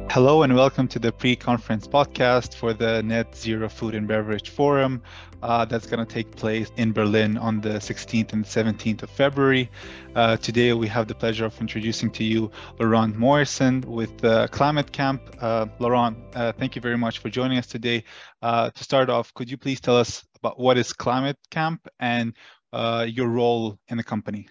Hello and welcome to the pre-conference podcast for the Net Zero Food and Beverage Forum that's going to take place in Berlin on the 16th and 17th of February. Today we have the pleasure of introducing to you Laurent Moyersoen with ClimateCamp. Laurent, thank you very much for joining us today. To start off, could you please tell us about what is ClimateCamp and your role in the company?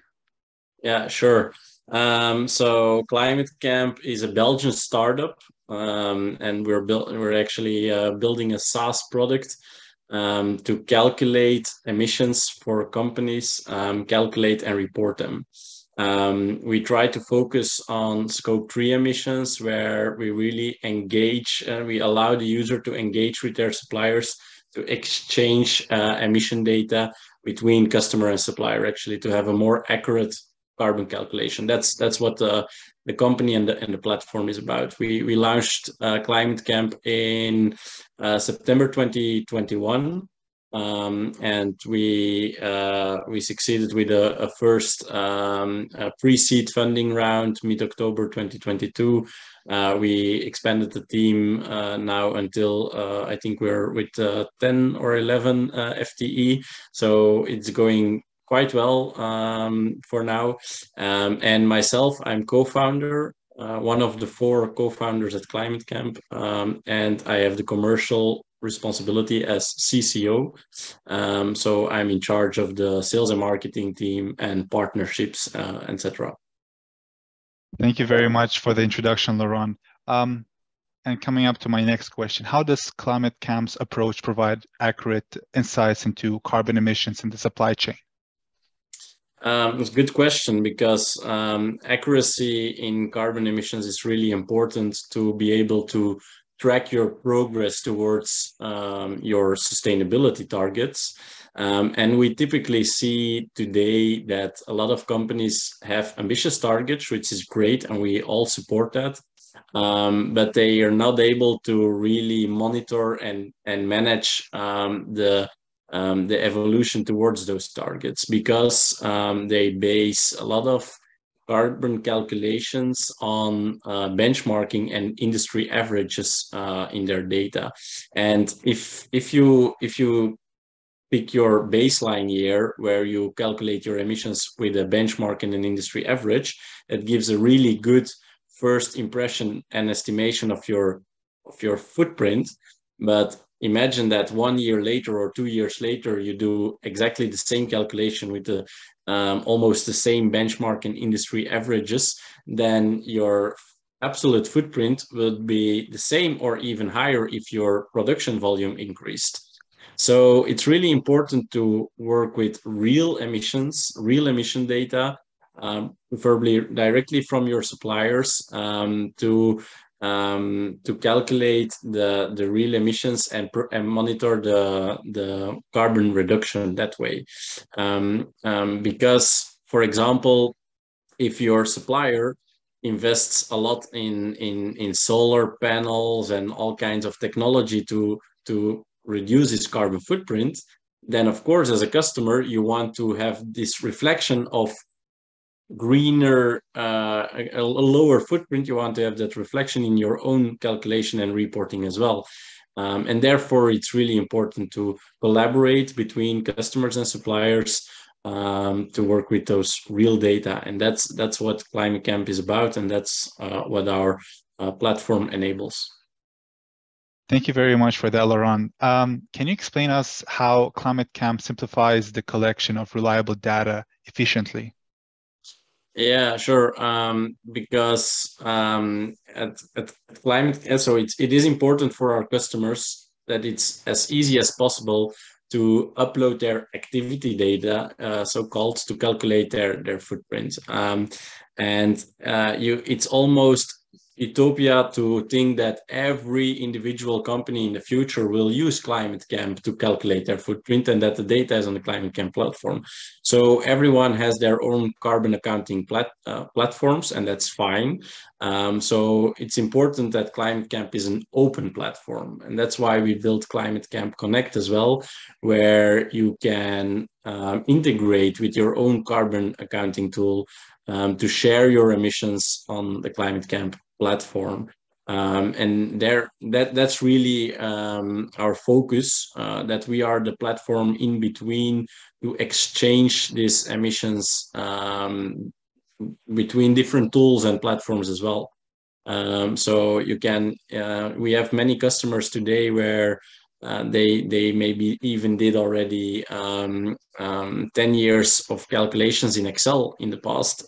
Yeah, sure. So ClimateCamp is a Belgian startup, and we're actually building a SaaS product to calculate emissions for companies, calculate and report them. We try to focus on Scope 3 emissions, where we really engage, we allow the user to engage with their suppliers to exchange emission data between customer and supplier, actually to have a more accurate carbon calculation. That's what the company and the platform is about. We launched ClimateCamp in September 2021, and we succeeded with a first pre-seed funding round mid-October 2022. We expanded the team now until I think we're with 10 or 11 FTE. So it's going quite well for now. And myself, I'm co-founder, one of the 4 co-founders at ClimateCamp, and I have the commercial responsibility as CCO. So I'm in charge of the sales and marketing team and partnerships, etc. Thank you very much for the introduction, Laurent. And coming up to my next question, how does ClimateCamp's approach provide accurate insights into carbon emissions in the supply chain? It's a good question, because accuracy in carbon emissions is really important to be able to track your progress towards your sustainability targets. And we typically see today that a lot of companies have ambitious targets, which is great, and we all support that. But they are not able to really monitor and manage the evolution towards those targets, because they base a lot of carbon calculations on benchmarking and industry averages in their data. And if you pick your baseline year where you calculate your emissions with a benchmark and an industry average, it gives a really good first impression and estimation of your footprint. But imagine that 1 year later or 2 years later, you do exactly the same calculation with the almost the same benchmark and industry averages, then your absolute footprint would be the same or even higher if your production volume increased. So it's really important to work with real emission data, preferably directly from your suppliers, to calculate the real emissions and monitor the carbon reduction that way. Because, for example, if your supplier invests a lot in solar panels and all kinds of technology to reduce its carbon footprint, then of course, as a customer, you want to have this reflection of greener, a lower footprint. You want to have that reflection in your own calculation and reporting as well. And therefore, it's really important to collaborate between customers and suppliers to work with those real data. And that's what ClimateCamp is about, and that's what our platform enables. Thank you very much for that, Laurent. Can you explain us how ClimateCamp simplifies the collection of reliable data efficiently? Yeah, sure. Because at ClimateCamp, so it is important for our customers that it's as easy as possible to upload their activity data, so-called, to calculate their footprint. It's almost utopia to think that every individual company in the future will use ClimateCamp to calculate their footprint, and that the data is on the ClimateCamp platform. So everyone has their own carbon accounting platforms, and that's fine. So it's important that ClimateCamp is an open platform, and that's why we built ClimateCamp Connect as well, where you can integrate with your own carbon accounting tool to share your emissions on the ClimateCamp platform. And that's really our focus, that we are the platform in between to exchange these emissions between different tools and platforms as well. So you can, we have many customers today where they maybe even did already 10 years of calculations in Excel in the past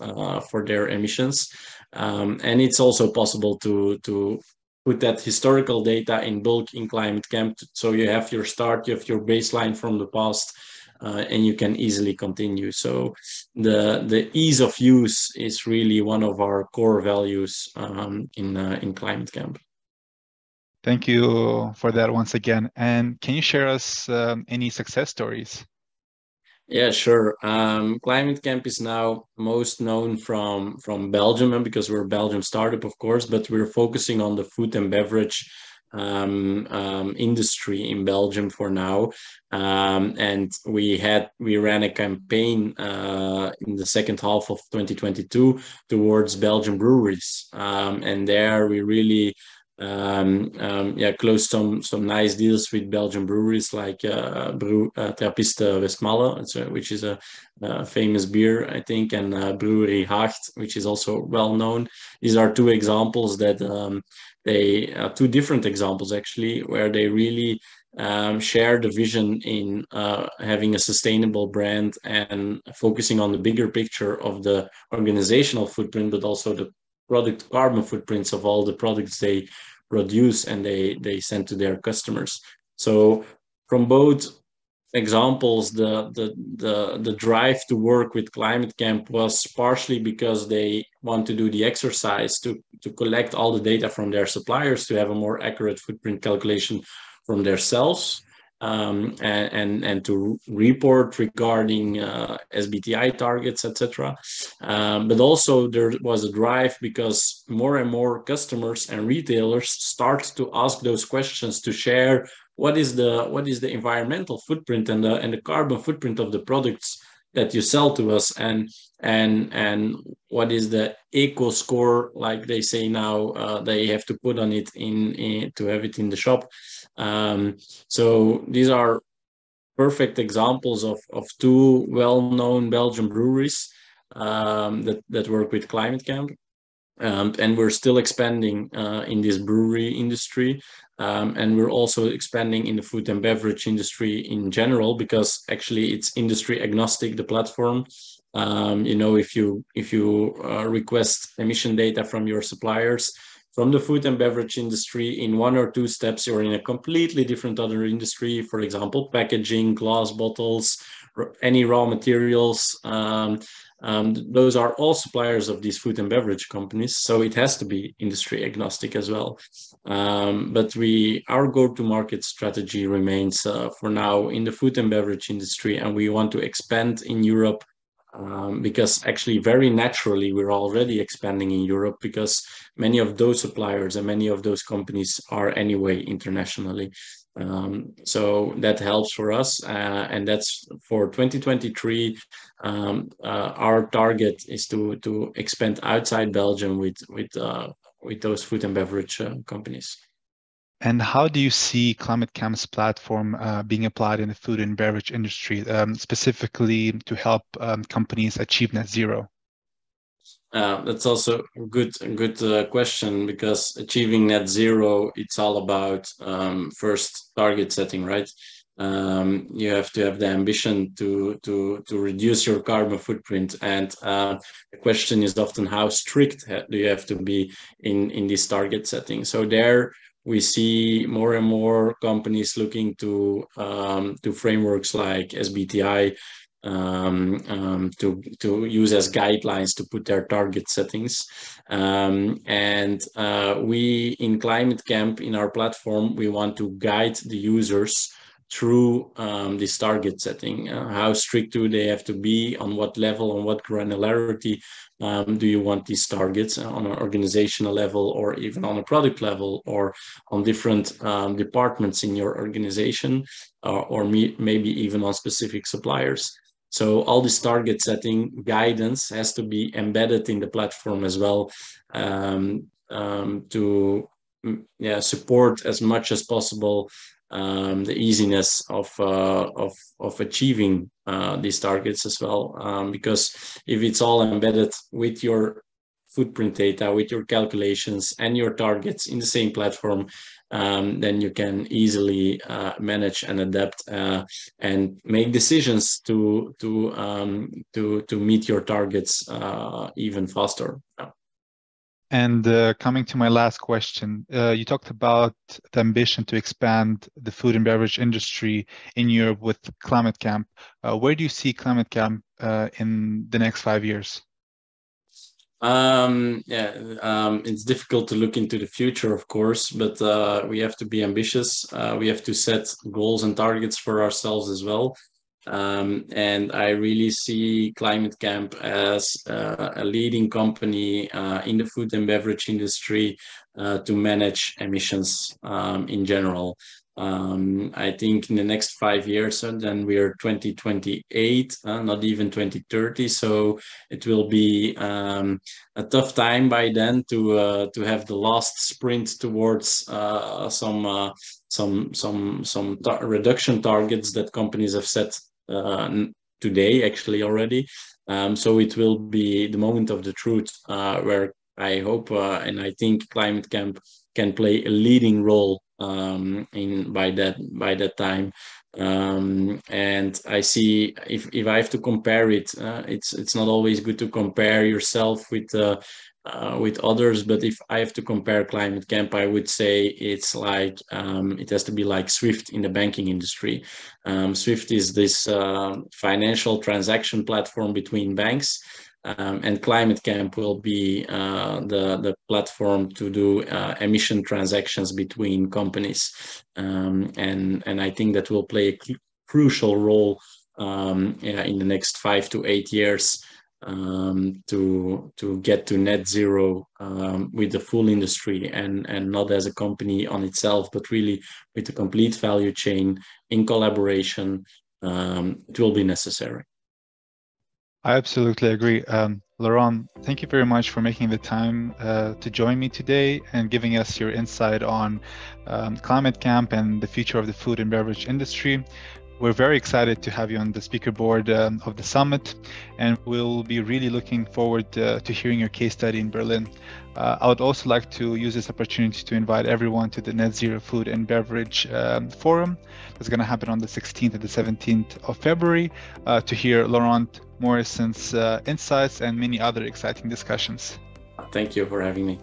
for their emissions. And it's also possible to put that historical data in bulk in ClimateCamp. So you have your start, you have your baseline from the past, and you can easily continue. So the ease of use is really one of our core values in ClimateCamp. Thank you for that once again. And can you share us any success stories? Yeah, sure. ClimateCamp is now most known from Belgium, and because we're a Belgium startup, of course, but we're focusing on the food and beverage industry in Belgium for now. And we ran a campaign in the second half of 2022 towards Belgian breweries, and there we really closed some nice deals with Belgian breweries like Trappiste Westmalle, which is a famous beer, I think, and Brewery Haacht, which is also well known. These are two examples that they two different examples actually, where they really share the vision in having a sustainable brand and focusing on the bigger picture of the organizational footprint, but also the product carbon footprints of all the products they produce and they send to their customers. So from both examples, the drive to work with ClimateCamp was partially because they want to do the exercise to collect all the data from their suppliers to have a more accurate footprint calculation from themselves, and to report regarding SBTI targets, etc. But also there was a drive because more and more customers and retailers start to ask those questions to share what is the environmental footprint and the carbon footprint of the products that you sell to us, and what is the eco score, like they say now, they have to put on it in to have it in the shop. So these are perfect examples of two well-known Belgian breweries that work with ClimateCamp. And we're still expanding in this brewery industry, and we're also expanding in the food and beverage industry in general, because actually it's industry agnostic, the platform. If you request emission data from your suppliers from the food and beverage industry, in one or two steps you're in a completely different other industry, for example packaging, glass bottles, any raw materials. Those are all suppliers of these food and beverage companies, so it has to be industry agnostic as well. But our go-to-market strategy remains for now in the food and beverage industry, and we want to expand in Europe, because actually very naturally we're already expanding in Europe, because many of those suppliers and many of those companies are anyway internationally. So that helps for us, and that's for 2023. Our target is to expand outside Belgium with those food and beverage companies. And how do you see ClimateCamp's platform being applied in the food and beverage industry, specifically to help companies achieve net zero? That's also a good question, because achieving net zero, it's all about first target setting, right? You have to have the ambition to reduce your carbon footprint, and the question is often how strict do you have to be in this target setting. So there we see more and more companies looking to frameworks like SBTI to use as guidelines to put their target settings. And we in ClimateCamp, in our platform, we want to guide the users through this target setting. How strict do they have to be, on what level, on what granularity do you want these targets, on an organizational level, or even on a product level, or on different departments in your organization, or maybe even on specific suppliers. So all this target setting guidance has to be embedded in the platform as well, to support as much as possible the easiness of achieving these targets as well. Because if it's all embedded with your footprint data, with your calculations and your targets in the same platform, then you can easily manage and adapt and make decisions to meet your targets even faster. And coming to my last question, you talked about the ambition to expand the food and beverage industry in Europe with ClimateCamp. Where do you see ClimateCamp in the next 5 years? It's difficult to look into the future, of course, but we have to be ambitious. We have to set goals and targets for ourselves as well. And I really see ClimateCamp as a leading company in the food and beverage industry to manage emissions in general. I think in the next 5 years, and then we are 2028, not even 2030. So it will be a tough time by then to have the last sprint towards some reduction targets that companies have set today, actually already. So it will be the moment of the truth where I hope and I think ClimateCamp can play a leading role by that time. And I see if I have to compare it, it's not always good to compare yourself with others, but if I have to compare ClimateCamp, I would say it's like it has to be like Swift in the banking industry. Swift is this financial transaction platform between banks. And ClimateCamp will be the platform to do emission transactions between companies. And I think that will play a crucial role in the next 5 to 8 years to get to net zero with the full industry and not as a company on itself, but really with the complete value chain in collaboration. It will be necessary. I absolutely agree. Laurent, thank you very much for making the time to join me today and giving us your insight on ClimateCamp and the future of the food and beverage industry. We're very excited to have you on the speaker board of the summit, and we'll be really looking forward to hearing your case study in Berlin. I would also like to use this opportunity to invite everyone to the Net Zero Food and Beverage Forum that's going to happen on the 16th and the 17th of February to hear Laurent Moyersoen's insights and many other exciting discussions. Thank you for having me.